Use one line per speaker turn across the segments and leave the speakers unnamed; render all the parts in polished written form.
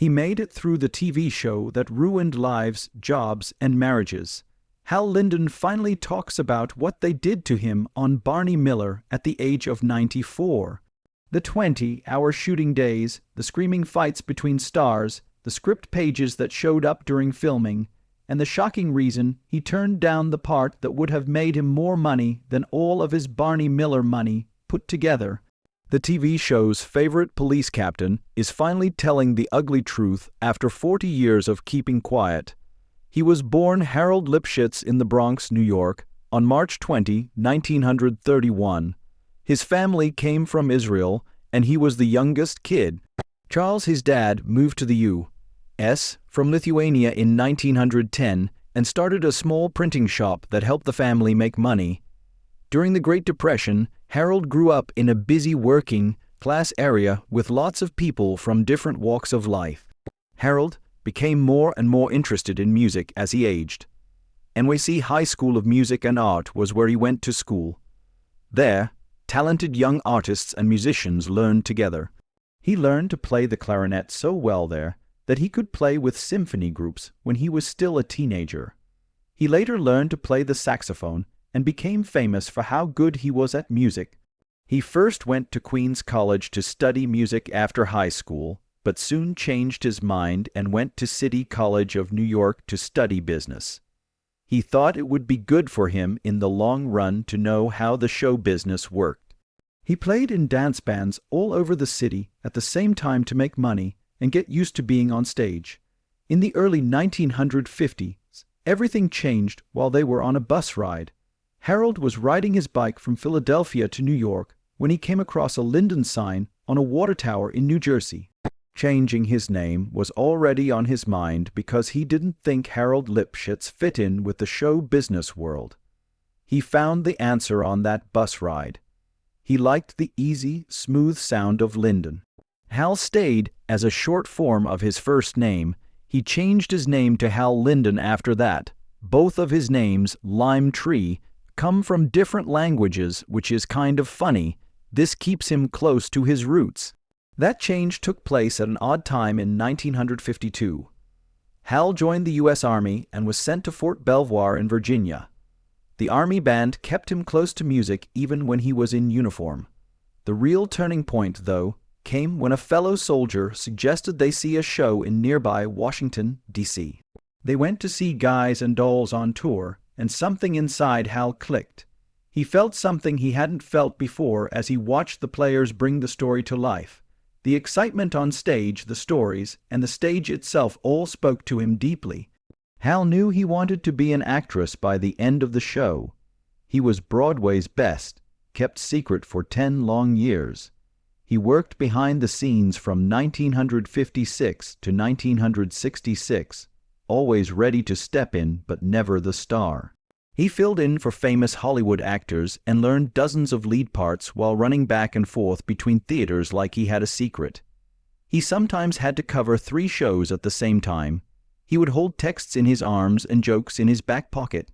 He made it through the TV show that ruined lives, jobs, and marriages. Hal Linden finally talks about what they did to him on Barney Miller at the age of 94. The 20-hour shooting days, the screaming fights between stars, the script pages that showed up during filming, and the shocking reason he turned down the part that would have made him more money than all of his Barney Miller money put together. The TV show's favorite police captain is finally telling the ugly truth after 40 years of keeping quiet. He was born Harold Lipschitz in the Bronx, New York, on March 20, 1931. His family came from Israel, and he was the youngest kid. Charles, his dad, moved to the U.S. from Lithuania in 1910 and started a small printing shop that helped the family make money. During the Great Depression, Harold grew up in a busy working-class area with lots of people from different walks of life. Harold became more and more interested in music as he aged. NYC High School of Music and Art was where he went to school. There, talented young artists and musicians learned together. He learned to play the clarinet so well there that he could play with symphony groups when he was still a teenager. He later learned to play the saxophone and became famous for how good he was at music. He first went to Queens College to study music after high school, but soon changed his mind and went to City College of New York to study business. He thought it would be good for him in the long run to know how the show business worked. He played in dance bands all over the city at the same time to make money and get used to being on stage. In the early 1950s, everything changed while they were on a bus ride. Harold was riding his bike from Philadelphia to New York when he came across a Linden sign on a water tower in New Jersey. Changing his name was already on his mind because he didn't think Harold Lipschitz fit in with the show business world. He found the answer on that bus ride. He liked the easy, smooth sound of Linden. Hal stayed as a short form of his first name. He changed his name to Hal Linden after that. Both of his names, Lime Tree, come from different languages, which is kind of funny. This keeps him close to his roots. That change took place at an odd time in 1952. Hal joined the U.S. Army and was sent to Fort Belvoir in Virginia. The Army band kept him close to music even when he was in uniform. The real turning point, though, came when a fellow soldier suggested they see a show in nearby Washington, D.C. They went to see Guys and Dolls on tour, and something inside Hal clicked. He felt something he hadn't felt before as he watched the players bring the story to life. The excitement on stage, the stories, and the stage itself all spoke to him deeply. Hal knew he wanted to be an actress by the end of the show. He was Broadway's best, kept secret for 10 long years. He worked behind the scenes from 1956 to 1966, always ready to step in but never the star. He filled in for famous Hollywood actors and learned dozens of lead parts while running back and forth between theaters like he had a secret. He sometimes had to cover 3 shows at the same time. He would hold texts in his arms and jokes in his back pocket.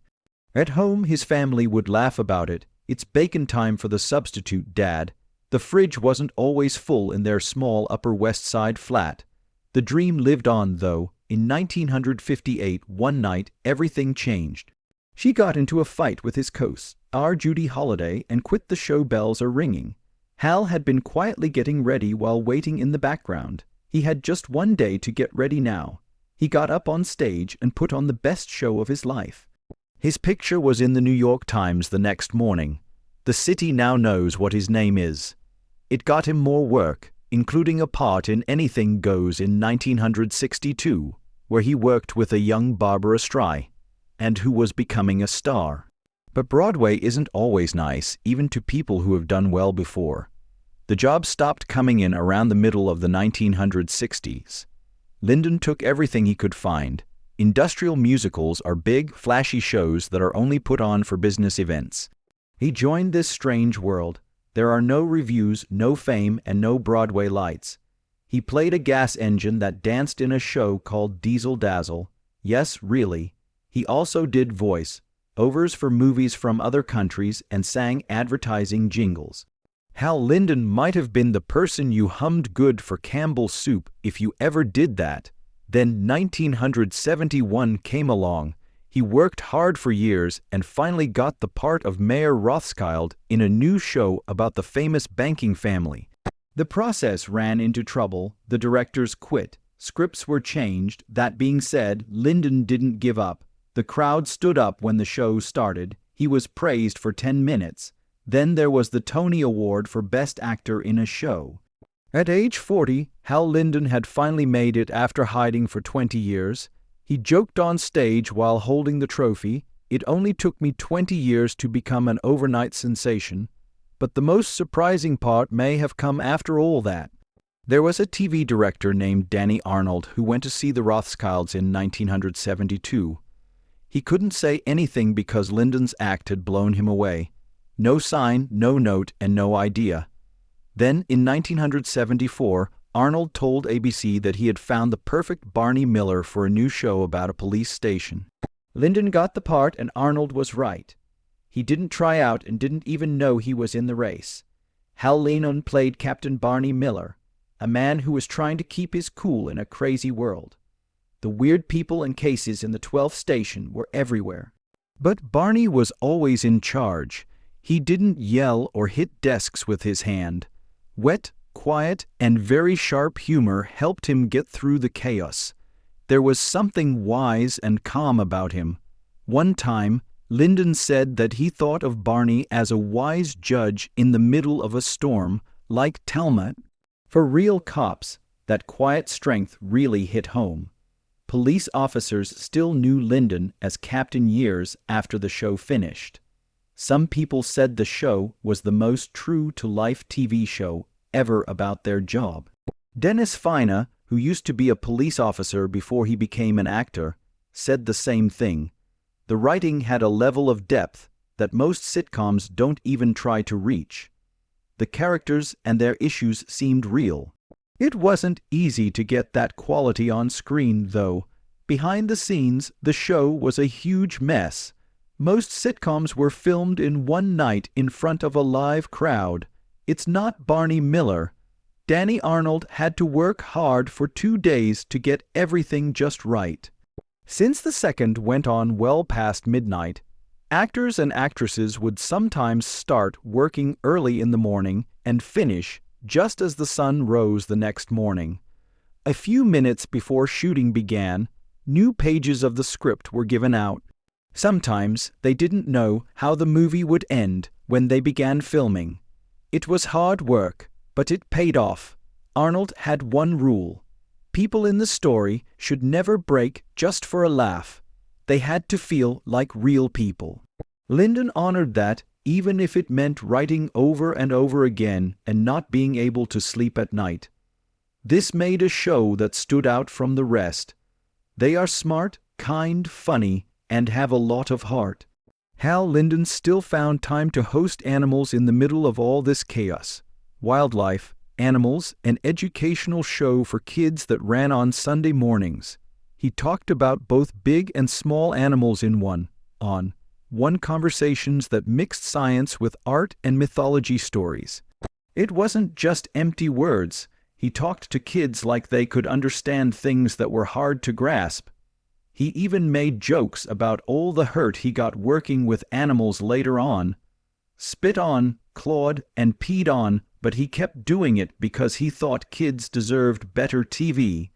At home, his family would laugh about it. It's bacon time for the substitute, Dad. The fridge wasn't always full in their small Upper West Side flat. The dream lived on, though. In 1958, one night, everything changed. She got into a fight with his co-star Judy Holliday and quit the show. Bells are ringing. Hal had been quietly getting ready while waiting in the background. He had just one day to get ready now. He got up on stage and put on the best show of his life. His picture was in the New York Times the next morning. The city now knows what his name is. It got him more work, including a part in Anything Goes in 1962, where he worked with a young Barbara Streisand, and who was becoming a star. But Broadway isn't always nice, even to people who have done well before. The job stopped coming in around the middle of the 1960s. Linden took everything he could find. Industrial musicals are big, flashy shows that are only put on for business events. He joined this strange world. There are no reviews, no fame, and no Broadway lights. He played a gas engine that danced in a show called Diesel Dazzle. Yes, really. He also did voice overs for movies from other countries and sang advertising jingles. Hal Linden might have been the person you hummed good for Campbell's soup if you ever did that. Then 1971 came along. He worked hard for years and finally got the part of Mayor Rothschild in a new show about the famous banking family. The process ran into trouble. The directors quit. Scripts were changed. That being said, Linden didn't give up. The crowd stood up when the show started. He was praised for 10 minutes. Then there was the Tony Award for Best Actor in a Show. At age 40, Hal Linden had finally made it after hiding for 20 years. He joked on stage while holding the trophy, "It only took me 20 years to become an overnight sensation." But the most surprising part may have come after all that. There was a TV director named Danny Arnold who went to see the Rothschilds in 1972. He couldn't say anything because Linden's act had blown him away. No sign, no note, and no idea. Then, in 1974, Arnold told ABC that he had found the perfect Barney Miller for a new show about a police station. Linden got the part, and Arnold was right. He didn't try out and didn't even know he was in the race. Hal Linden played Captain Barney Miller, a man who was trying to keep his cool in a crazy world. The weird people and cases in the 12th station were everywhere. But Barney was always in charge. He didn't yell or hit desks with his hand. Wet, quiet, and very sharp humor helped him get through the chaos. There was something wise and calm about him. One time, Linden said that he thought of Barney as a wise judge in the middle of a storm, like Talma. For real cops, that quiet strength really hit home. Police officers still knew Linden as Captain years after the show finished. Some people said the show was the most true-to-life TV show ever about their job. Dennis Fina, who used to be a police officer before he became an actor, said the same thing. The writing had a level of depth that most sitcoms don't even try to reach. The characters and their issues seemed real. It wasn't easy to get that quality on screen, though. Behind the scenes, the show was a huge mess. Most sitcoms were filmed in one night in front of a live crowd. It's not Barney Miller. Danny Arnold had to work hard for 2 days to get everything just right. Since the second went on well past midnight, actors and actresses would sometimes start working early in the morning and finish just as the sun rose the next morning. A few minutes before shooting began, new pages of the script were given out. Sometimes they didn't know how the movie would end when they began filming. It was hard work, but it paid off. Arnold had one rule. People in the story should never break just for a laugh. They had to feel like real people. Linden honored that, even if it meant writing over and over again and not being able to sleep at night. This made a show that stood out from the rest. They are smart, kind, funny, and have a lot of heart. Hal Linden still found time to host Animals in the middle of all this chaos. Wildlife, Animals, an educational show for kids that ran on Sunday mornings. He talked about both big and small animals in one conversations that mixed science with art and mythology stories. It wasn't just empty words. He talked to kids like they could understand things that were hard to grasp. He even made jokes about all the hurt he got working with animals later on. Spit on, clawed, and peed on, but he kept doing it because he thought kids deserved better TV.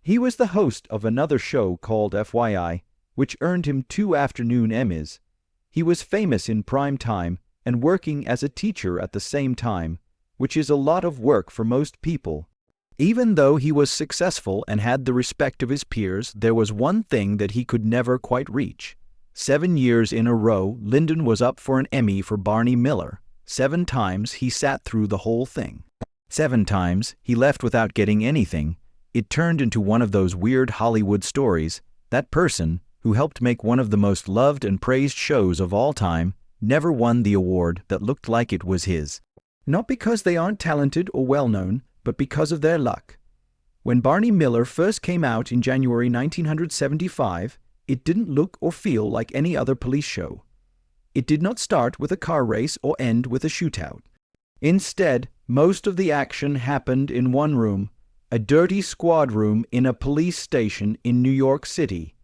He was the host of another show called FYI, which earned him 2 afternoon Emmys. He was famous in prime time and working as a teacher at the same time, which is a lot of work for most people. Even though he was successful and had the respect of his peers, there was one thing that he could never quite reach. 7 years in a row, Linden was up for an Emmy for Barney Miller. 7 times he sat through the whole thing. 7 times he left without getting anything. It turned into one of those weird Hollywood stories. That person, who helped make one of the most loved and praised shows of all time, never won the award that looked like it was his. Not because they aren't talented or well-known, but because of their luck. When Barney Miller first came out in January 1975, it didn't look or feel like any other police show. It did not start with a car race or end with a shootout. Instead, most of the action happened in one room, a dirty squad room in a police station in New York City.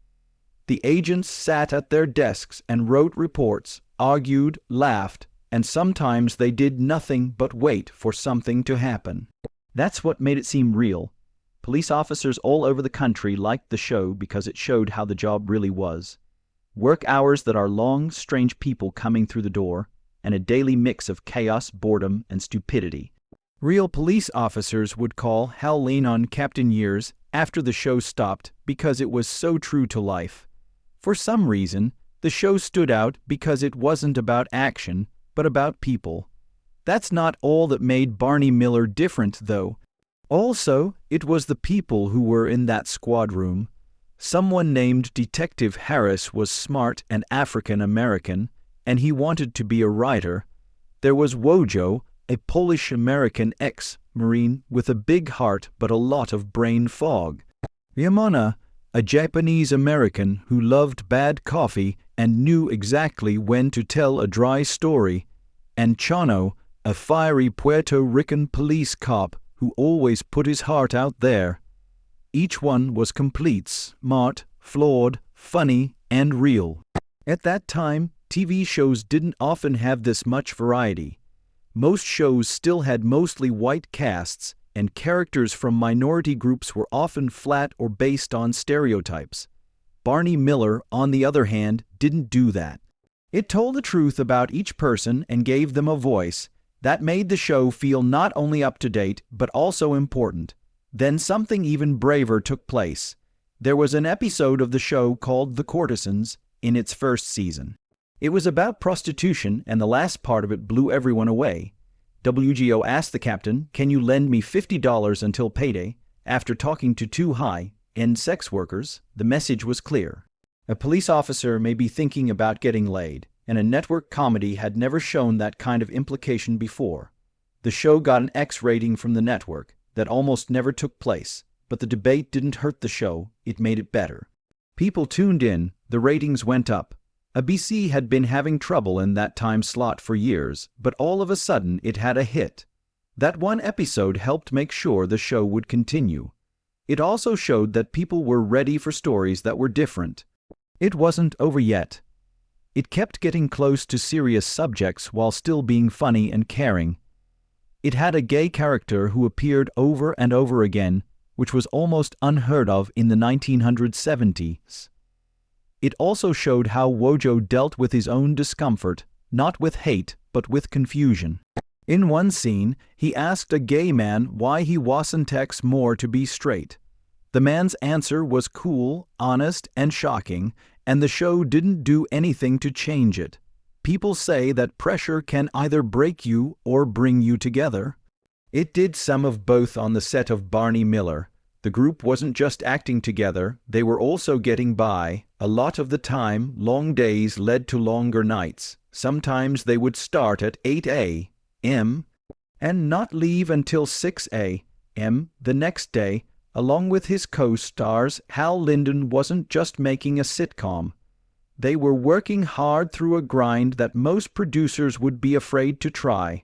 The agents sat at their desks and wrote reports, argued, laughed, and sometimes they did nothing but wait for something to happen. That's what made it seem real. Police officers all over the country liked the show because it showed how the job really was. Work hours that are long, strange people coming through the door, and a daily mix of chaos, boredom, and stupidity. Real police officers would call Hal lean on Captain Years after the show stopped because it was so true to life. For some reason, the show stood out because it wasn't about action, but about people. That's not all that made Barney Miller different, though. Also, it was the people who were in that squad room. Someone named Detective Harris was smart and African American, and he wanted to be a writer. There was Wojo, a Polish-American ex-Marine with a big heart but a lot of brain fog. Yamana, a Japanese-American who loved bad coffee and knew exactly when to tell a dry story. And Chano, a fiery Puerto Rican police cop who always put his heart out there. Each one was complete, smart, flawed, funny, and real. At that time, TV shows didn't often have this much variety. Most shows still had mostly white casts, and characters from minority groups were often flat or based on stereotypes. Barney Miller, on the other hand, didn't do that. It told the truth about each person and gave them a voice. That made the show feel not only up-to-date, but also important. Then something even braver took place. There was an episode of the show called The Courtesans in its first season. It was about prostitution, and the last part of it blew everyone away. WGO asked the captain, "Can you lend me $50 until payday?" After talking to two high-end sex workers, the message was clear. A police officer may be thinking about getting laid, and a network comedy had never shown that kind of implication before. The show got an X rating from the network that almost never took place, but the debate didn't hurt the show, it made it better. People tuned in, the ratings went up. ABC had been having trouble in that time slot for years, but all of a sudden it had a hit. That one episode helped make sure the show would continue. It also showed that people were ready for stories that were different. It wasn't over yet. It kept getting close to serious subjects while still being funny and caring. It had a gay character who appeared over and over again, which was almost unheard of in the 1970s. It also showed how Wojo dealt with his own discomfort, not with hate, but with confusion. In one scene, he asked a gay man why he wasn't X more to be straight. The man's answer was cool, honest, and shocking, and the show didn't do anything to change it. People say that pressure can either break you or bring you together. It did some of both on the set of Barney Miller. The group wasn't just acting together, they were also getting by. A lot of the time, long days led to longer nights. Sometimes they would start at 8 a.m. and not leave until 6 a.m. the next day. Along with his co-stars, Hal Linden wasn't just making a sitcom. They were working hard through a grind that most producers would be afraid to try.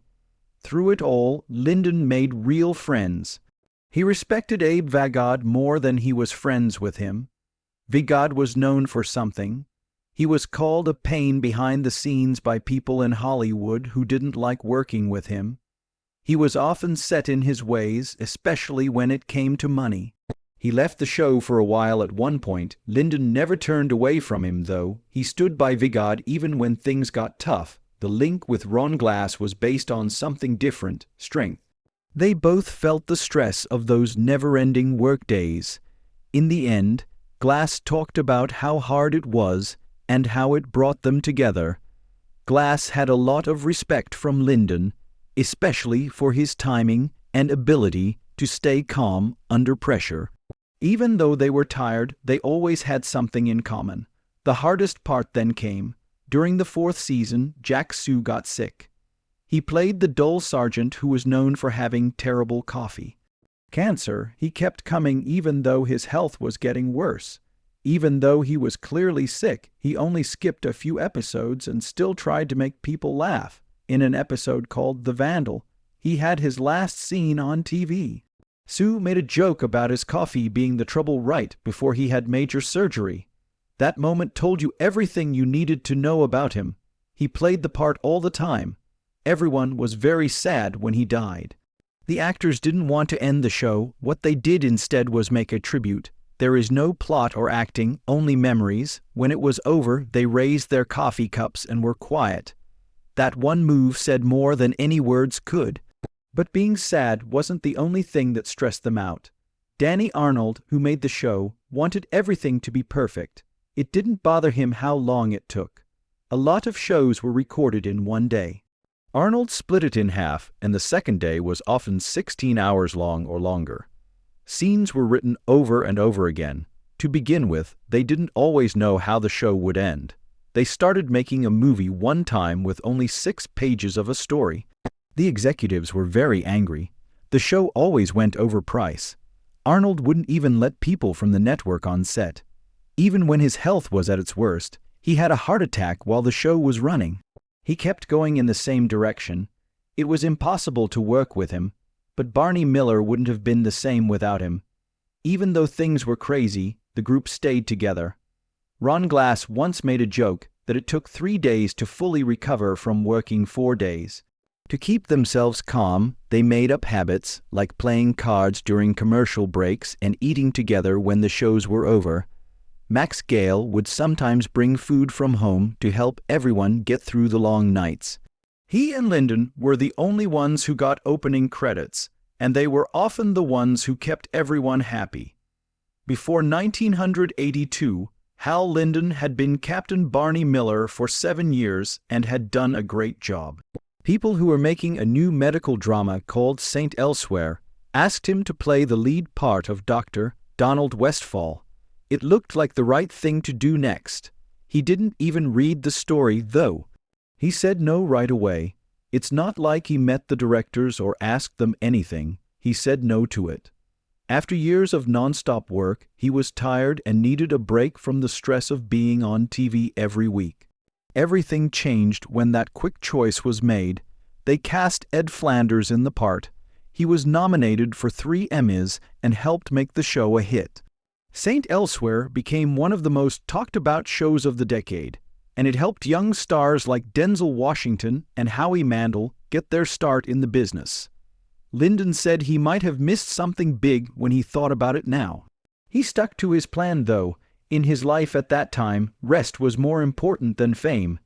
Through it all, Linden made real friends. He respected Abe Vigoda more than he was friends with him. Vigoda was known for something. He was called a pain behind the scenes by people in Hollywood who didn't like working with him. He was often set in his ways, especially when it came to money. He left the show for a while at one point. Linden never turned away from him, though. He stood by Vigoda even when things got tough. The link with Ron Glass was based on something different, strength. They both felt the stress of those never-ending workdays. In the end, Glass talked about how hard it was and how it brought them together. Glass had a lot of respect from Linden, especially for his timing and ability to stay calm under pressure. Even though they were tired, they always had something in common. The hardest part then came. During the fourth season, Jack Soo got sick. He played the dull sergeant who was known for having terrible coffee. Cancer, he kept coming even though his health was getting worse. Even though he was clearly sick, he only skipped a few episodes and still tried to make people laugh. In an episode called The Vandal, he had his last scene on TV. Soo made a joke about his coffee being the trouble right before he had major surgery. That moment told you everything you needed to know about him. He played the part all the time. Everyone was very sad when he died. The actors didn't want to end the show. What they did instead was make a tribute. There is no plot or acting, only memories. When it was over, they raised their coffee cups and were quiet. That one move said more than any words could. But being sad wasn't the only thing that stressed them out. Danny Arnold, who made the show, wanted everything to be perfect. It didn't bother him how long it took. A lot of shows were recorded in one day. Arnold split it in half, and the second day was often 16 hours long or longer. Scenes were written over and over again. To begin with, they didn't always know how the show would end. They started making a movie one time with only 6 pages of a story. The executives were very angry. The show always went over price. Arnold wouldn't even let people from the network on set. Even when his health was at its worst, he had a heart attack while the show was running. He kept going in the same direction. It was impossible to work with him, but Barney Miller wouldn't have been the same without him. Even though things were crazy, the group stayed together. Ron Glass once made a joke that it took 3 days to fully recover from working 4 days. To keep themselves calm, they made up habits like playing cards during commercial breaks and eating together when the shows were over. Max Gail would sometimes bring food from home to help everyone get through the long nights. He and Lyndon were the only ones who got opening credits, and they were often the ones who kept everyone happy. Before 1982, Hal Lyndon had been Captain Barney Miller for 7 years and had done a great job. People who were making a new medical drama called St. Elsewhere asked him to play the lead part of Dr. Donald Westfall. It looked like the right thing to do next. He didn't even read the story, though. He said no right away. It's not like he met the directors or asked them anything. He said no to it. After years of non-stop work, he was tired and needed a break from the stress of being on TV every week. Everything changed when that quick choice was made. They cast Ed Flanders in the part. He was nominated for 3 Emmys and helped make the show a hit. St. Elsewhere became one of the most talked-about shows of the decade, and it helped young stars like Denzel Washington and Howie Mandel get their start in the business. Lyndon said he might have missed something big when he thought about it now. He stuck to his plan, though. In his life at that time, rest was more important than fame.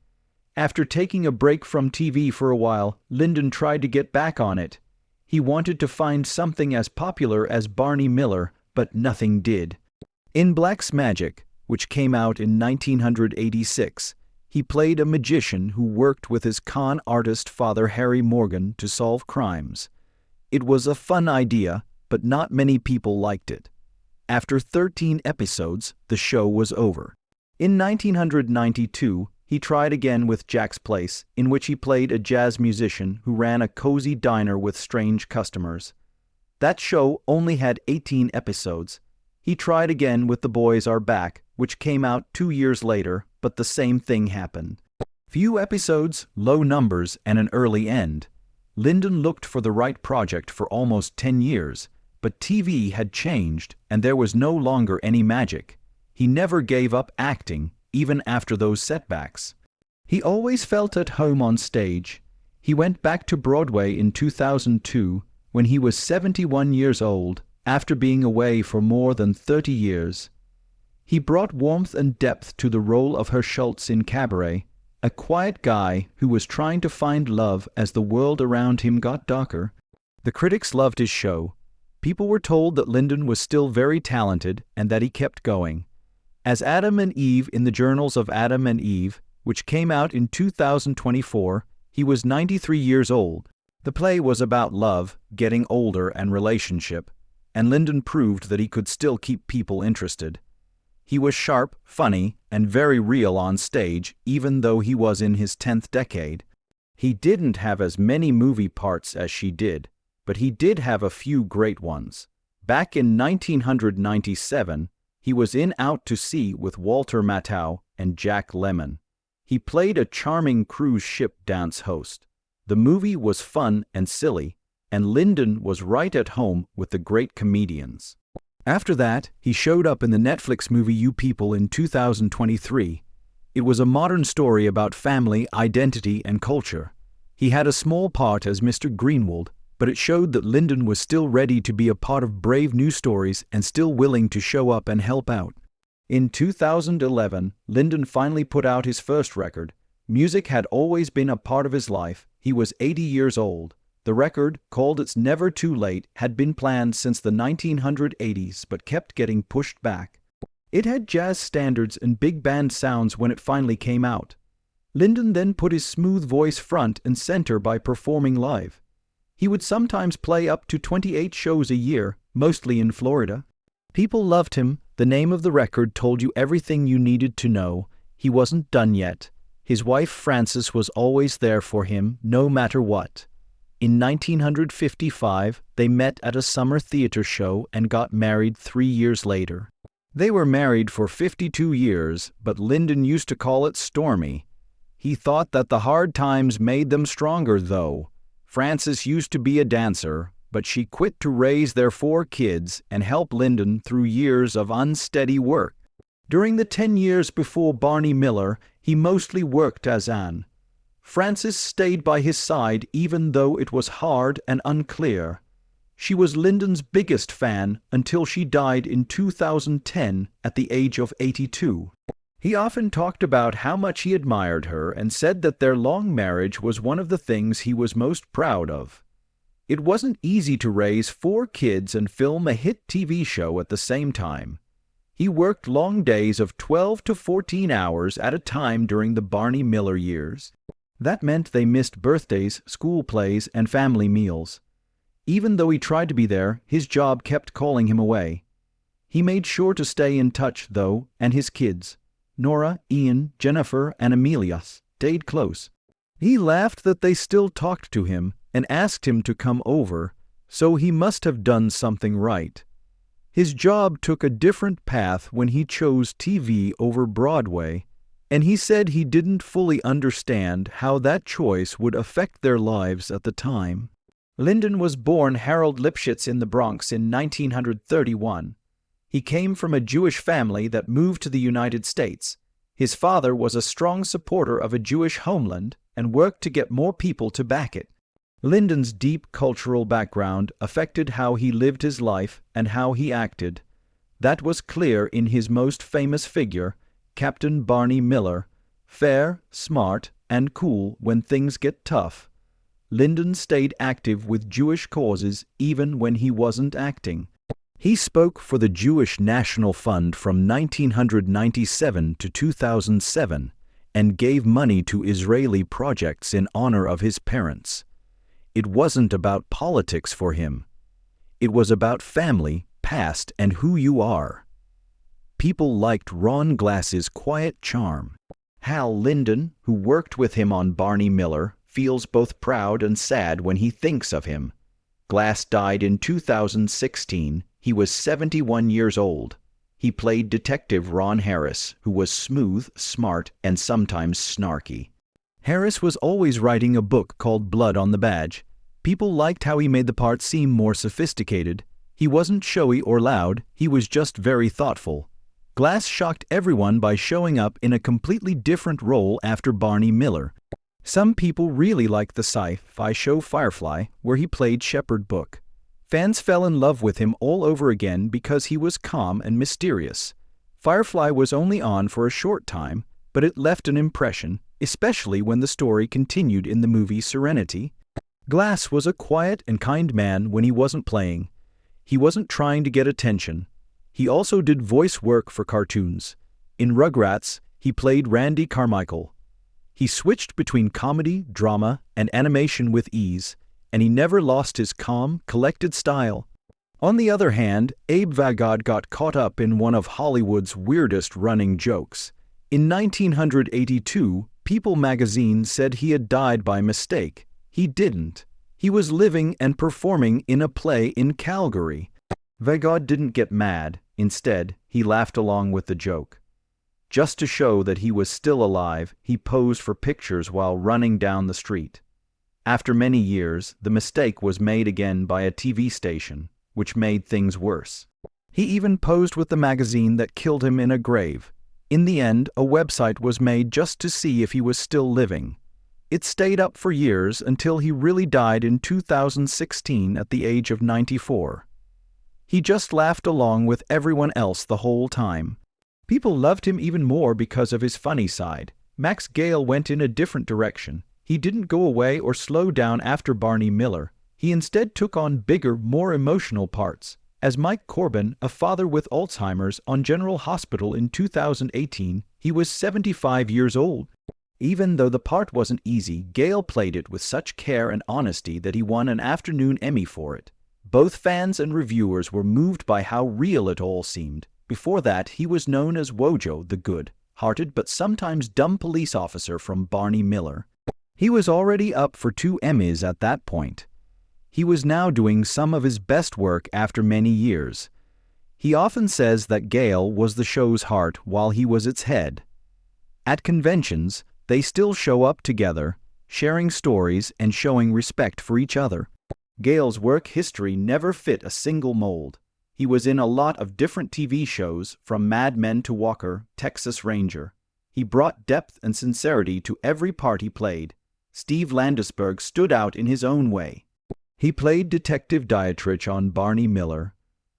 After taking a break from TV for a while, Lyndon tried to get back on it. He wanted to find something as popular as Barney Miller, but nothing did. In Black's Magic, which came out in 1986, he played a magician who worked with his con artist father Harry Morgan to solve crimes. It was a fun idea, but not many people liked it. After 13 episodes, the show was over. In 1992, he tried again with Jack's Place, in which he played a jazz musician who ran a cozy diner with strange customers. That show only had 18 episodes. He tried again with The Boys Are Back, which came out 2 years later, but the same thing happened. Few episodes, low numbers, and an early end. Lyndon looked for the right project for almost 10 years, but TV had changed, and there was no longer any magic. He never gave up acting, even after those setbacks. He always felt at home on stage. He went back to Broadway in 2002, when he was 71 years old, after being away for more than 30 years. He brought warmth and depth to the role of Herr Schultz in Cabaret, a quiet guy who was trying to find love as the world around him got darker. The critics loved his show. People were told that Lyndon was still very talented and that he kept going. As Adam and Eve in the Journals of Adam and Eve, which came out in 2024, he was 93 years old. The play was about love, getting older, and relationship, and Lyndon proved that he could still keep people interested. He was sharp, funny, and very real on stage, even though he was in his 10th decade. He didn't have as many movie parts as she did, but he did have a few great ones. Back in 1997, he was in Out to Sea with Walter Matthau and Jack Lemmon. He played a charming cruise ship dance host. The movie was fun and silly, and Lyndon was right at home with the great comedians. After that, he showed up in the Netflix movie You People in 2023. It was a modern story about family, identity, and culture. He had a small part as Mr. Greenwald, but it showed that Lyndon was still ready to be a part of brave new stories and still willing to show up and help out. In 2011, Lyndon finally put out his first record. Music had always been a part of his life. He was 80 years old. The record, called It's Never Too Late, had been planned since the 1980s but kept getting pushed back. It had jazz standards and big band sounds when it finally came out. Lyndon then put his smooth voice front and center by performing live. He would sometimes play up to 28 shows a year, mostly in Florida. People loved him. The name of the record told you everything you needed to know. He wasn't done yet. His wife Frances was always there for him, no matter what. In 1955, they met at a summer theater show and got married 3 years later. They were married for 52 years, but Lyndon used to call it stormy. He thought that the hard times made them stronger, though. Frances used to be a dancer, but she quit to raise their 4 kids and help Lyndon through years of unsteady work. During the 10 years before Barney Miller, he mostly worked as Anne. Frances stayed by his side even though it was hard and unclear. She was Lyndon's biggest fan until she died in 2010 at the age of 82. He often talked about how much he admired her and said that their long marriage was one of the things he was most proud of. It wasn't easy to raise 4 kids and film a hit TV show at the same time. He worked long days of 12 to 14 hours at a time during the Barney Miller years. That meant they missed birthdays, school plays, and family meals. Even though he tried to be there, his job kept calling him away. He made sure to stay in touch, though, and his kids, Nora, Ian, Jennifer, and Amelia, stayed close. He laughed that they still talked to him and asked him to come over, so he must have done something right. His job took a different path when he chose TV over Broadway, and he said he didn't fully understand how that choice would affect their lives at the time. Lyndon was born Harold Lipschitz in the Bronx in 1931. He came from a Jewish family that moved to the United States. His father was a strong supporter of a Jewish homeland and worked to get more people to back it. Lyndon's deep cultural background affected how he lived his life and how he acted. That was clear in his most famous figure, Captain Barney Miller, fair, smart, and cool when things get tough. Lyndon stayed active with Jewish causes even when he wasn't acting. He spoke for the Jewish National Fund from 1997 to 2007 and gave money to Israeli projects in honor of his parents. It wasn't about politics for him. It was about family, past, and who you are. People liked Ron Glass's quiet charm. Hal Lyndon, who worked with him on Barney Miller, feels both proud and sad when he thinks of him. Glass died in 2016. He was 71 years old. He played Detective Ron Harris, who was smooth, smart, and sometimes snarky. Harris was always writing a book called Blood on the Badge. People liked how he made the part seem more sophisticated. He wasn't showy or loud, he was just very thoughtful. Glass shocked everyone by showing up in a completely different role after Barney Miller. Some people really liked the sci-fi show Firefly, where he played Shepherd Book. Fans fell in love with him all over again because he was calm and mysterious. Firefly was only on for a short time, but it left an impression, especially when the story continued in the movie Serenity. Glass was a quiet and kind man when he wasn't playing. He wasn't trying to get attention. He also did voice work for cartoons. In Rugrats, he played Randy Carmichael. He switched between comedy, drama, and animation with ease, and he never lost his calm, collected style. On the other hand, Abe Vigoda got caught up in one of Hollywood's weirdest running jokes. In 1982, People magazine said he had died by mistake. He didn't. He was living and performing in a play in Calgary. Vigoda didn't get mad. Instead, he laughed along with the joke. Just to show that he was still alive, he posed for pictures while running down the street. After many years, the mistake was made again by a TV station, which made things worse. He even posed with the magazine that killed him in a grave. In the end, a website was made just to see if he was still living. It stayed up for years until he really died in 2016 at the age of 94. He just laughed along with everyone else the whole time. People loved him even more because of his funny side. Gail went in a different direction. He didn't go away or slow down after Barney Miller. He instead took on bigger, more emotional parts. As Mike Corbin, a father with Alzheimer's, on General Hospital in 2018, he was 75 years old. Even though the part wasn't easy, Gail played it with such care and honesty that he won an afternoon Emmy for it. Both fans and reviewers were moved by how real it all seemed. Before that, he was known as Wojo, the good-hearted but sometimes dumb police officer from Barney Miller. He was already up for 2 Emmys at that point. He was now doing some of his best work after many years. He often says that Gail was the show's heart while he was its head. At conventions, they still show up together, sharing stories and showing respect for each other. Gail's work history never fit a single mold. He was in a lot of different TV shows, from Mad Men to Walker, Texas Ranger. He brought depth and sincerity to every part he played. Steve Landesberg stood out in his own way. He played Detective Dietrich on Barney Miller.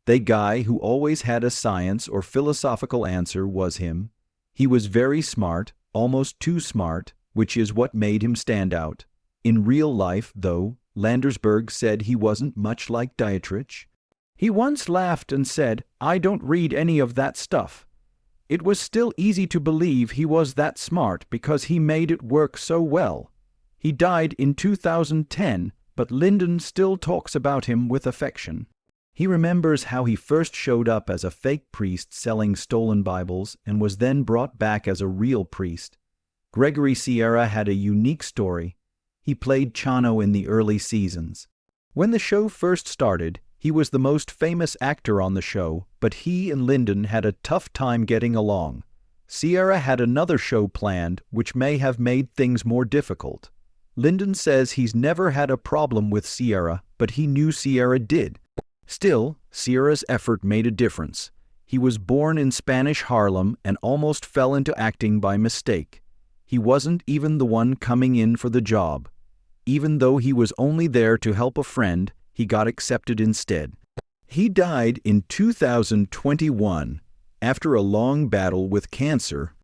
The guy who always had a science or philosophical answer was him. He was very smart, almost too smart, which is what made him stand out. In real life, though, Landesberg said he wasn't much like Dietrich. He once laughed and said, "I don't read any of that stuff." It was still easy to believe he was that smart because he made it work so well. He died in 2010, but Lyndon still talks about him with affection. He remembers how he first showed up as a fake priest selling stolen Bibles and was then brought back as a real priest. Gregory Sierra had a unique story. He played Chano in the early seasons. When the show first started, he was the most famous actor on the show, but he and Lyndon had a tough time getting along. Sierra had another show planned, which may have made things more difficult. Lyndon says he's never had a problem with Sierra, but he knew Sierra did. Still, Sierra's effort made a difference. He was born in Spanish Harlem and almost fell into acting by mistake. He wasn't even the one coming in for the job. Even though he was only there to help a friend, he got accepted instead. He died in 2021 after a long battle with cancer